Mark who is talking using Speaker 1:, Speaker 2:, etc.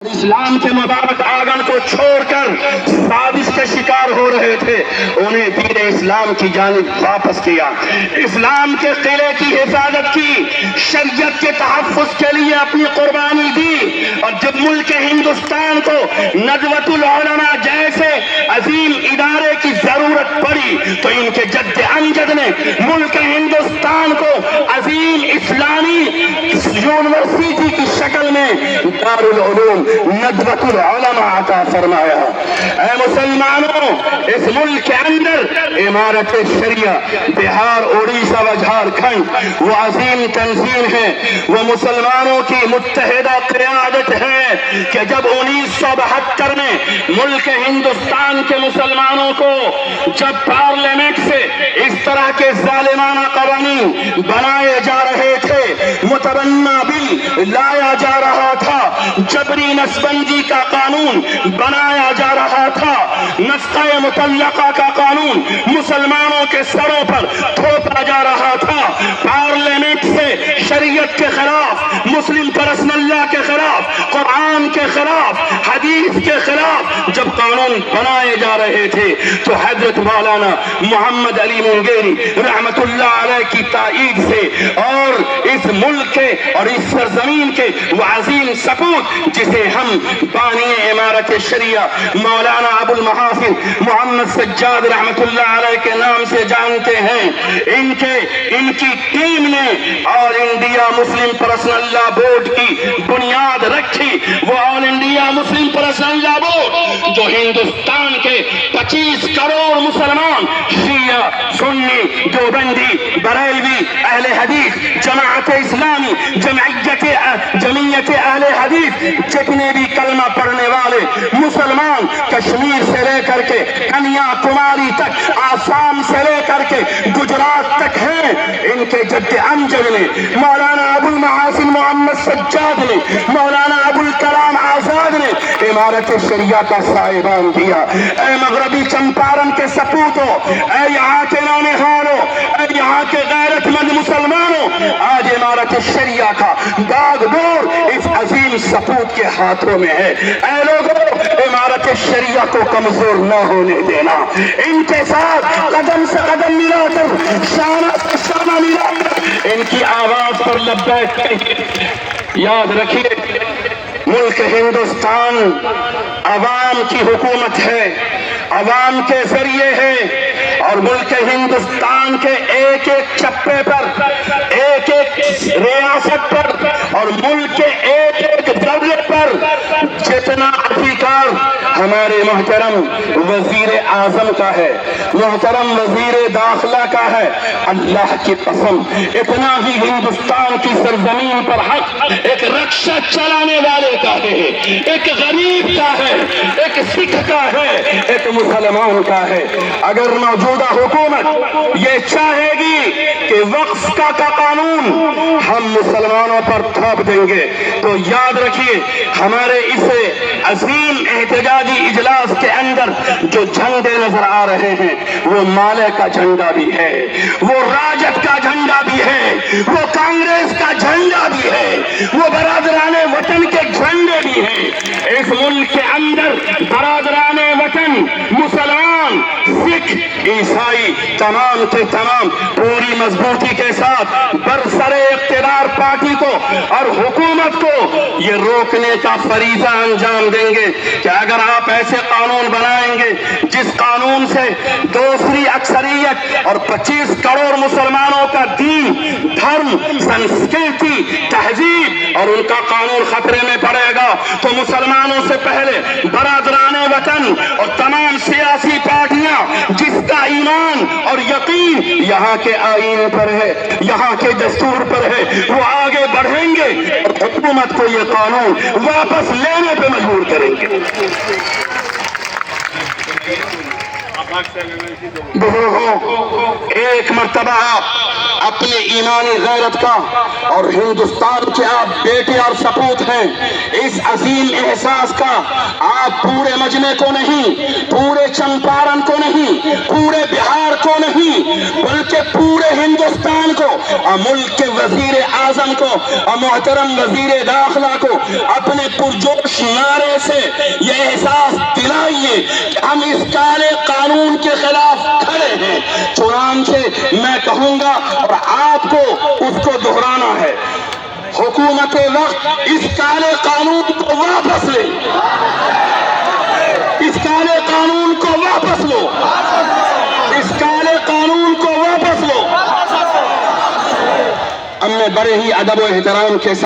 Speaker 1: اسلام کے مبارک آنگن کو چھوڑ کر سازش کے شکار ہو رہے تھے، انہیں دین اسلام کی جانب واپس کیا، اسلام کے قلعے کی حفاظت کی، شریعت کے تحفظ کے لیے اپنی قربانی دی، اور جب ملک ہندوستان کو ندوۃ العلماء جیسے عظیم ادارے کی ضرورت پڑی تو ان کے جد امجد نے ملک ہندوستان کو عظیم اسلامی یونیورسٹی کی شکل میں دارالعلوم ندوۃ العلماء عطا فرمایا۔ اے مسلمانوں، اس ملک کے اندر امارت شریعہ بہار، اڑیسہ و جھارکھنڈ وہ عظیم تنظیم ہے، وہ مسلمانوں کی متحدہ قیادت ہے کہ جب 1972 میں ملک ہندوستان کے مسلمانوں کو جب پارلیمنٹ سے اس طرح کے ظالمانہ قوانین بنائے جا رہے تھے، متبنہ بل لایا جا رہا تھا، جبری نسبندی کا قانون بنایا جا رہا تھا، نسخہ مطلقہ کا قانون مسلمانوں کے سروں پر تھوپا جا رہا تھا، پارلیمنٹ سے شریعت کے خلاف، مسلم پرسنل اللہ کے خلاف، قرآن کے خلاف، حدیث کے خلاف جب قانون بنائے جا رہے تھے تو حضرت مولانا محمد علی منگیری رحمت اللہ علیہ کی تائید سے اور اس ملک کے اور اس سرزمین کے وہ عظیم سپوت جسے ہم بانی امارت شریعہ مولانا ابو المحاسن محمد سجاد رحمت اللہ علیہ کے نام سے جانتے ہیں، ان کی ٹیم نے آل انڈیا مسلم پرسنل لا بورڈ کی بنیاد رکھی۔ وہ آل انڈیا مسلم پرسنل لا بورڈ جو ہندوستان کے 25 کروڑ مسلمان شیعہ، سنی، دیوبندی، بریلوی، اہل حدیث، جماعت اسلامی، جمعیت اہل حدیث، جتنے بھی کلمہ پڑھنے والے مسلمان کشمیر سے لے کر کے کنیا کماری تک، آسام سے لے کر کے گجرات تک ہیں، ان کے جد امجد نے مولانا ابو المحاسن محمد سجاد نے، مولانا ابو الکلام آزاد نے امارت شریعہ کا سائبان دیا۔ اے مغربی چمپارن کے سپوتوں، اے یہاں کے نونہالوں، اے یہاں کے غیرت مند مسلمانوں، آج امارت شریعہ کا داغ دور اس عظیم سپوت کے ہاتھوں میں ہے۔ اے لوگوں، امارت شریعہ کو کمزور نہ ہونے دینا، ان کے ساتھ قدم سے قدم ملا کر، شانہ سے شانہ ملا کر ان کی آواز پر لبیک کہیے۔ یاد رکھیے، ملک ہندوستان عوام کی حکومت ہے، عوام کے ذریعے ہے، اور ملک ہندوستان کے ایک ایک چپے پر، ایک ایک ریاست پر اور ملک کے ایک ایک ذرے پر جتنا اختیار ہمارے محترم وزیر اعظم کا ہے، محترم وزیر داخلہ کا ہے، اللہ کی قسم اتنا ہی ہندوستان کی سرزمین پر حق ایک رکشہ چلانے والے کا ہے، ایک غریب کا ہے، ایک سکھ کا ہے، ایک مسلمان کا ہے۔ اگر موجودہ حکومت یہ چاہے گی کہ وقف کا قانون ہم مسلمانوں پر تھوپ دیں گے تو یاد رکھیے، ہمارے اس عظیم احتجاجی اجلاس کے اندر جو جھنڈے نظر آ رہے ہیں وہ مالے کا جھنڈا بھی ہے، وہ راجد کا جھنڈا بھی ہے، وہ کانگریس کا جھنڈا بھی ہے، وہ برادران وطن کے جھنڈے بھی ہیں۔ اس ملک کے اندر برادران وطن مسلمان، سکھ، عیسائی تمام کے تمام پوری مضبوطی کے ساتھ برسر اقتدار پارٹی کو اور حکومت کو یہ روکنے کا فریضہ انجام دیں گے کہ اگر آپ ایسے قانون بنائیں گے جس قانون سے دوسری اکثریت اور 25 کروڑ مسلمانوں کا دین، دھرم، سنسکرتی، تہذیب اور ان کا قانون خطرے میں پڑے گا تو مسلمانوں سے پہلے برادران وطن اور تمام سیاسی پارٹیاں جس کا ایمان اور یقین یہاں کے آئین پر ہے، یہاں کے دستور پر ہے، وہ آگے بڑھیں گے اور حکومت کو یہ قانون واپس لینے پہ مجبور کریں گے۔ بزرگوں، ایک مرتبہ آپ اپنے ایمانی غیرت کا اور ہندوستان کے آپ بیٹے اور سپوت ہیں، اس عظیم احساس کا آپ پورے مجمع کو نہیں، پورے چمپارن کو نہیں، پورے بہار کو نہیں، بلکہ پورے ہندوستان کو اور ملک کے وزیر اعظم کو اور محترم وزیر داخلہ کو اپنے پرجوش نعرے سے یہ احساس دلائیے کہ ہم اس کالے قانون کے خلاف کھڑے ہیں۔ چنانچہ میں کہوں گا اور آپ کو اس کو دہرانا ہے، حکومت وقت اس کالے قانون کو واپس لے، اس کالے قانون کو واپس لو، اس کالے قانون کو واپس لو۔ اب میں بڑے ہی ادب و احترام کے ساتھ